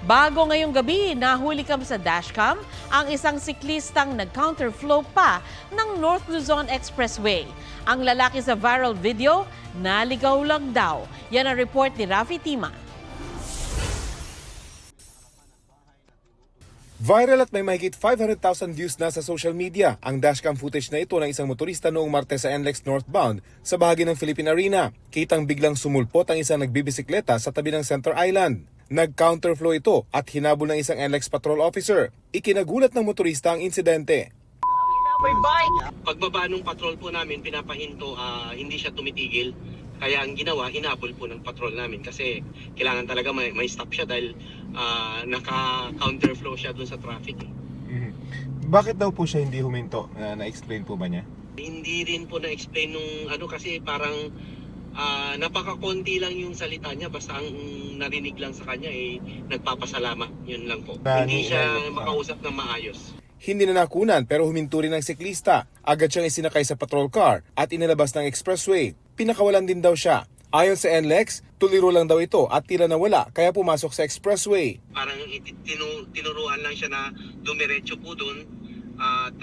Bago ngayong gabi, nahuli kam sa dashcam ang isang siklistang nag-counterflow pa ng North Luzon Expressway. Ang lalaki sa viral video, naligaw lang daw. Yan ang report ni Rafi Tima. Viral at may mahigit 500,000 views na sa social media ang dashcam footage na ito ng isang motorista noong Martes sa NLEX northbound sa bahagi ng Philippine Arena. Kitang biglang sumulpot ang isang nagbibisikleta sa tabi ng Center Island. Nag-counterflow ito at hinabol ng isang NLEX patrol officer. Ikinagulat ng motorista ang insidente. Pagbaba ng patrol po namin, pinapahinto, hindi siya tumitigil. Kaya ang ginawa, hinabol po ng patrol namin kasi kailangan talaga may stop siya dahil naka-counterflow siya dun sa traffic. Bakit daw po siya hindi huminto? Na-explain po ba niya? Hindi rin po na-explain nung kasi parang napaka-konti lang yung salita niya, basta ang narinig lang sa kanya nagpapasalamat, yun lang po. Hindi siya makausap ng maayos. Hindi na nakunan pero huminto rin ang siklista. Agad siyang isinakay sa patrol car at inilabas ng expressway. Pinakawalan din daw siya. Ayon sa NLEX, tuliro lang daw ito at tila nawala kaya pumasok sa expressway. Parang tinuruan lang siya na dumiretso po doon at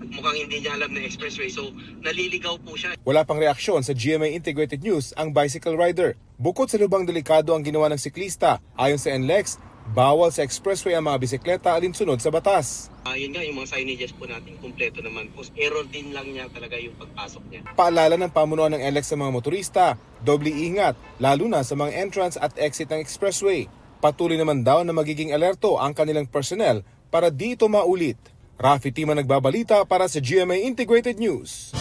mukhang hindi niya alam na expressway, so naliligaw po siya. Wala pang reaksyon sa GMA Integrated News ang bicycle rider. Bukod sa lubang delikado ang ginawa ng siklista, ayon sa NLEX, bawal sa expressway ang mga bisikleta alinsunod sa batas. Yun nga, yung mga signages po natin, kumpleto naman po. Error din lang niya talaga yung pagpasok niya. Paalala ng pamunuan ng NLEX sa mga motorista, doble ingat, lalo na sa mga entrance at exit ng expressway. Patuloy naman daw na magiging alerto ang kanilang personnel para dito maulit. Rafi Tima nagbabalita para sa GMA Integrated News.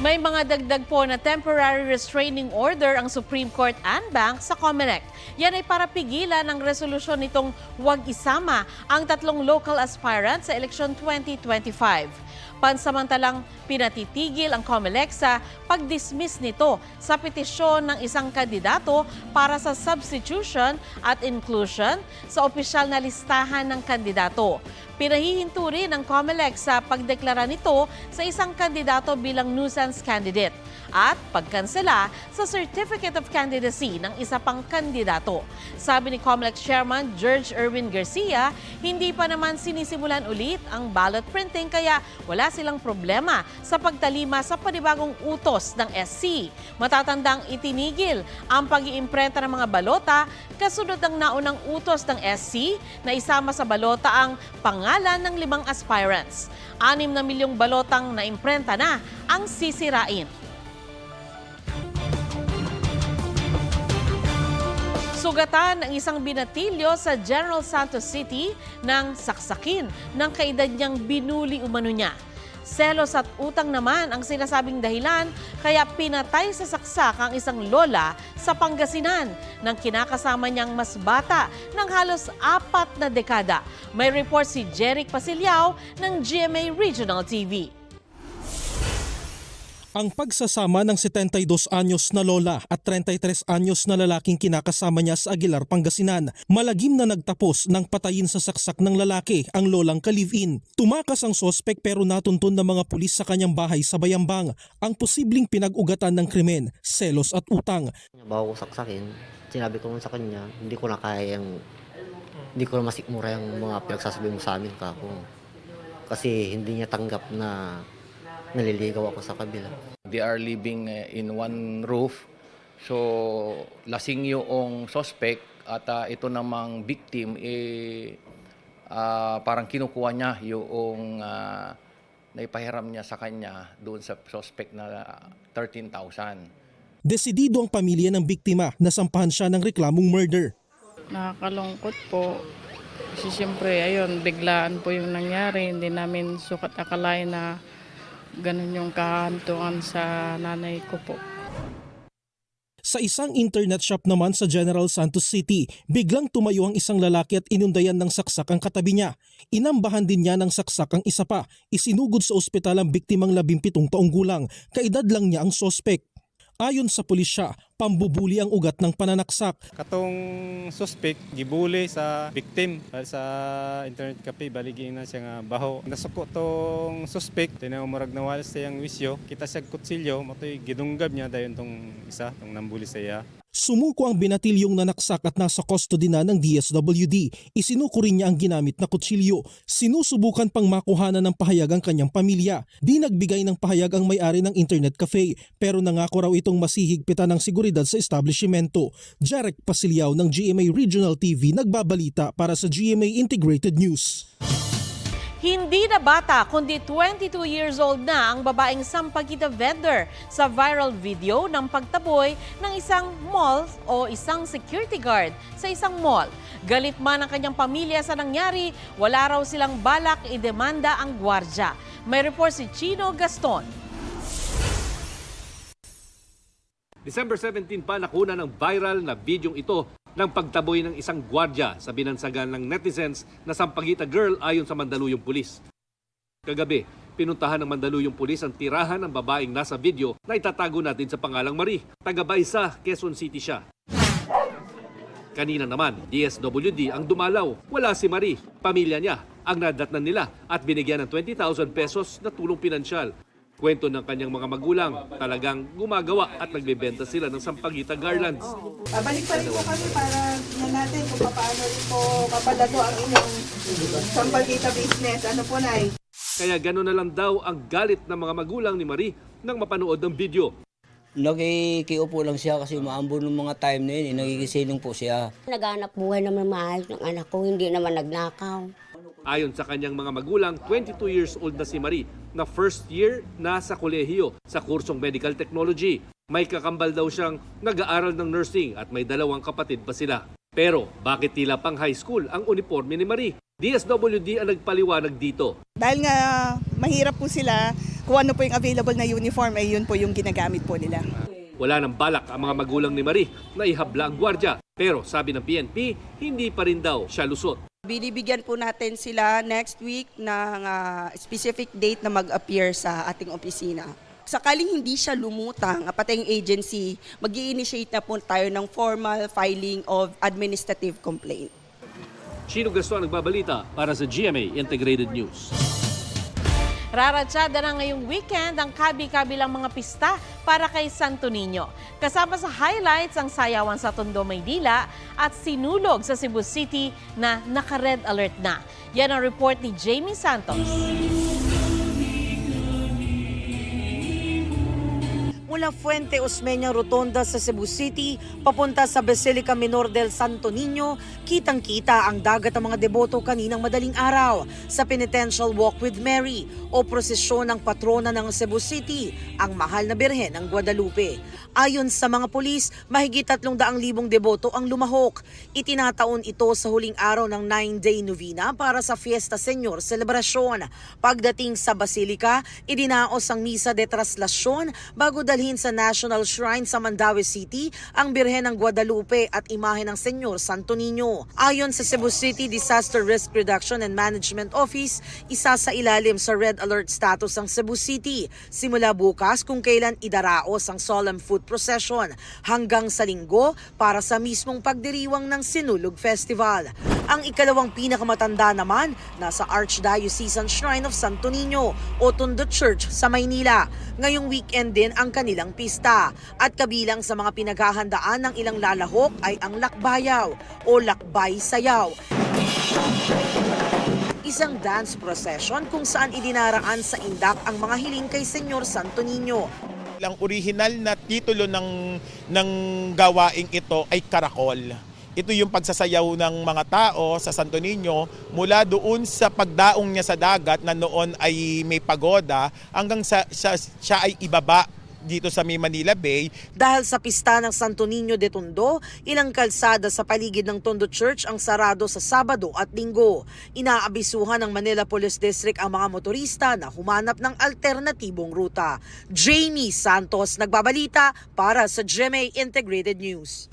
May mga dagdag po na temporary restraining order ang Supreme Court and Bank sa COMELEC. Yan ay para pigilan ang resolusyon nitong huwag isama ang tatlong local aspirants sa eleksyon 2025. Pansamantalang pinatitigil ang COMELEC sa pag-dismiss nito sa petisyon ng isang kandidato para sa substitution at inclusion sa opisyal na listahan ng kandidato. Pinahihinto rin ang COMELEC sa pagdeklara nito sa isang kandidato bilang nuisance candidate at pagkansela sa Certificate of Candidacy ng isa pang kandidato. Sabi ni COMELEC Chairman George Erwin Garcia, hindi pa naman sinisimulan ulit ang ballot printing kaya wala silang problema sa pagtalima sa panibagong utos ng SC. Matatandang itinigil ang pag-iimprenta ng mga balota kasunod ng naunang utos ng SC na isama sa balota ang pangalan ng 5 aspirants. 6 na milyong balotang naimprenta na ang sisirain. Sugatan ng isang binatilyo sa General Santos City ng saksakin ng kaedad niyang binuli umano niya. Selos at utang naman ang sinasabing dahilan kaya pinatay sa saksak ang isang lola sa Pangasinan ng kinakasama niyang mas bata ng halos 4 na dekada. May report si Jeric Pasilyao ng GMA Regional TV. Ang pagsasama ng 72 anyos na lola at 33 anyos na lalaking kinakasama niya sa Aguilar, Pangasinan, malagim na nagtapos ng patayin sa saksak ng lalaki ang lolang ka-live-in. Tumakas ang sospek pero natuntun ng mga pulis sa kanyang bahay sa Bayambang. Ang posibleng pinag-ugatan ng krimen, selos at utang. Bago ko saksakin, sinabi ko sa kanya, hindi ko na masikmura yung mga pinagsasabi mo sa amin kako. Kasi hindi niya tanggap na naliligaw ako sa kabila. They are living in one roof. So lasing yung suspect at ito namang victim parang kinukuha niya yung naipahiram niya sa kanya doon sa suspect na 13,000. Desidido ang pamilya ng biktima na sampahan siya ng reklamong murder. Nakakalungkot po. Kasi siyempre, ayun, biglaan po yung nangyari. Hindi namin sukat akalain na ganun yung kahantungan sa nanay ko po. Sa isang internet shop naman sa General Santos City, biglang tumayo ang isang lalaki at inundayan ng saksak ang katabi niya. Inambahan din niya ng saksak ang isa pa. Isinugod sa ospital ang biktimang 17 taong gulang. Kaedad lang niya ang sospek. Ayon sa pulisya, pambubuli ang ugat ng pananaksak. Katong suspect gibuli sa victim sa internet cafe, baligin na siya nga baho. Nasuko tong suspect, tinamurag na wala sa iyang wisyo, kita siya kutsilyo, matoy gidunggab niya dayon tong isa, tong nambuli sa iya. Sumuko ang binatilyong nanaksak at nasa custody na ng DSWD. Isinuko rin niya ang ginamit na kutsilyo. Sinusubukan pang makuhanan ng pahayag ang kanyang pamilya. Di nagbigay ng pahayag ang may-ari ng internet cafe pero nangako raw itong masihigpitan ng seguridad sa establishmento. Jarek Pasilyaw ng GMA Regional TV nagbabalita para sa GMA Integrated News. Hindi na bata kundi 22 years old na ang babaeng sampagita vendor sa viral video ng pagtaboy ng isang mall o isang security guard sa isang mall. Galit man ang kanyang pamilya sa nangyari, wala raw silang balak idemanda ang gwardya. May report si Chino Gaston. December 17 pa nakuna ng viral na bidyong ito ng pagtaboy ng isang gwardya sa binansagan ng netizens na Sampaguita girl ayon sa Mandaluyong Pulis. Kagabi, pinuntahan ng Mandaluyong Pulis ang tirahan ng babaeng nasa video na itatago natin sa pangalang Marie. Taga-Baysa, Quezon City siya. Kanina naman, DSWD ang dumalaw. Wala si Marie. Pamilya niya ang nadatnan nila at binigyan ng 20,000 pesos na tulong pinansyal. Kwento ng kanyang mga magulang, talagang gumagawa at nagbebenta sila ng Sampaguita garlands. Balik pa rin po kami para tingnan natin kung paano rin po mapalago ang inyong Sampaguita business. Ano po, Nay? Kaya gano'n na lang daw ang galit ng mga magulang ni Marie nang mapanood ng video. Nakikiupo lang siya kasi maambon ng mga time na yun, nagigisilong po siya. Naghanap buhay naman maayos ng anak ko, hindi naman nagnakaw. Ayon sa kanyang mga magulang, 22 years old na si Marie na first year na sa kolehiyo sa kursong medical technology. May kakambal daw siyang nag-aaral ng nursing at may dalawang kapatid pa sila. Pero bakit tila pang high school ang uniforme ni Marie? DSWD ang nagpaliwanag dito. Dahil nga mahirap po sila, kung ano po yung available na uniform, ay yun po yung ginagamit po nila. Wala nang balak ang mga magulang ni Marie na ihabla ang gwardya. Pero sabi ng PNP, hindi pa rin daw siya lusot. Binibigyan po natin sila next week ng specific date na mag-appear sa ating opisina. Sakaling hindi siya lumutang, pati yung agency, mag-i-initiate na po tayo ng formal filing of administrative complaint. Chino Gaston nagbabalita para sa GMA Integrated News. Raratsada na ngayong weekend ang kabi-kabilang mga pista para kay Santo Niño. Kasama sa highlights ang sayawan sa Tondo, Maynila at sinulog sa Cebu City na naka-red alert na. Yan ang report ni Jamie Santos. Mula Fuente Osmeña Rotonda sa Cebu City, papunta sa Basilica Minor del Santo Niño, kitang-kita ang dagat ng mga deboto kaninang madaling araw sa Penitential Walk with Mary o prosesyon ng patrona ng Cebu City, ang Mahal na Birhen ng Guadalupe. Ayon sa mga pulis, mahigit 300,000 deboto ang lumahok. Itinataon ito sa huling araw ng 9-day novena para sa Fiesta Señor Celebrasyon. Pagdating sa Basilica, idinaos ang Misa de Traslasyon bago dalhin sa National Shrine sa Mandaue City ang Birhen ng Guadalupe at imahe ng Señor Santo Niño. Ayon sa Cebu City Disaster Risk Reduction and Management Office, isa sa ilalim sa red alert status ang Cebu City simula bukas kung kailan idaraos ang solemn foot procession hanggang sa Linggo para sa mismong pagdiriwang ng Sinulog Festival. Ang ikalawang pinakamatanda naman nasa Archdiocesan Shrine of Santo Niño o Tondo Church sa Maynila. Ngayong weekend din ang kanilang pista at kabilang sa mga pinaghahandaan ng ilang lalahok ay ang Lakbayaw o Lakbay Sayaw. Isang dance procession kung saan idinaraan sa indak ang mga hiling kay Senyor Santo Niño. Ang original na titulo ng gawaing ito ay Karakol. Ito yung pagsasayaw ng mga tao sa Santo Niño mula doon sa pagdaong niya sa dagat na noon ay may pagoda hanggang siya ay ibaba dito sa Manila Bay. Dahil sa pista ng Santo Niño de Tondo, ilang kalsada sa paligid ng Tondo Church ang sarado sa Sabado at Linggo. Inaabisuhan ng Manila Police District ang mga motorista na humanap ng alternatibong ruta. Jamie Santos nagbabalita para sa GMA Integrated News.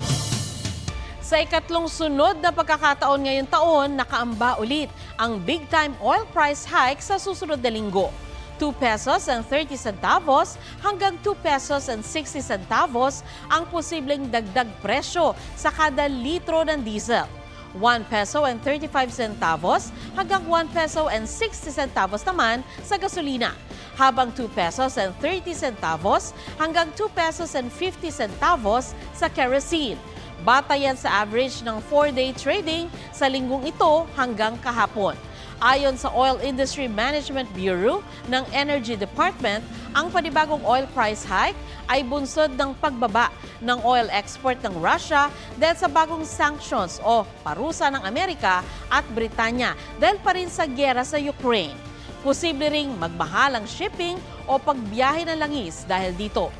Sa ikatlong sunod na pagkakataon ngayong taon, nakaamba ulit ang big-time oil price hike sa susunod na linggo. 2 pesos and 30 centavos hanggang 2 pesos and 60 centavos ang posibleng dagdag presyo sa kada litro ng diesel. 1 peso and 35 centavos hanggang 1 peso and 60 centavos naman sa gasolina. habang 2 pesos and 30 centavos hanggang 2 pesos and 50 centavos sa kerosene. Batayan sa average ng 4-day trading sa linggong ito hanggang kahapon. Ayon sa Oil Industry Management Bureau ng Energy Department, ang panibagong oil price hike ay bunsod ng pagbaba ng oil export ng Russia dahil sa bagong sanctions o parusa ng Amerika at Britanya dahil pa rin sa gyera sa Ukraine. Posible ring magmahal ang shipping o pagbiyahe ng langis dahil dito.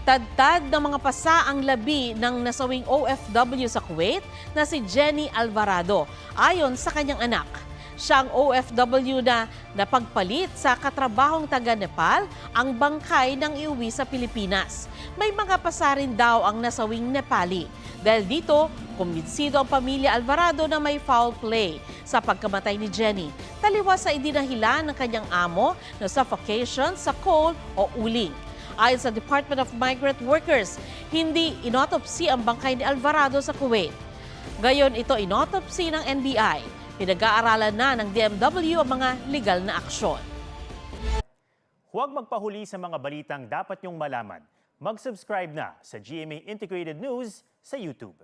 Tadtad ng mga pasa ang labi ng nasawing OFW sa Kuwait na si Jenny Alvarado ayon sa kanyang anak. Siya ang OFW na napagpalit sa katrabahong taga-Nepal ang bangkay ng iuwi sa Pilipinas. May mga pasa rin daw ang nasawing Nepali. Dahil dito, kumbinsido ang pamilya Alvarado na may foul play sa pagkamatay ni Jenny. Taliwas sa idinahilan ng kanyang amo na suffocation sa coal o uling. Ayon sa Department of Migrant Workers, hindi inotopsy ang bangkay ni Alvarado sa Kuwait. Gayon ito inotopsy ng NBI. Pinag-aaralan na ng DMW ang mga legal na aksyon. Huwag magpahuli sa mga balitang dapat niyong malaman. Mag-subscribe na sa GMA Integrated News sa YouTube.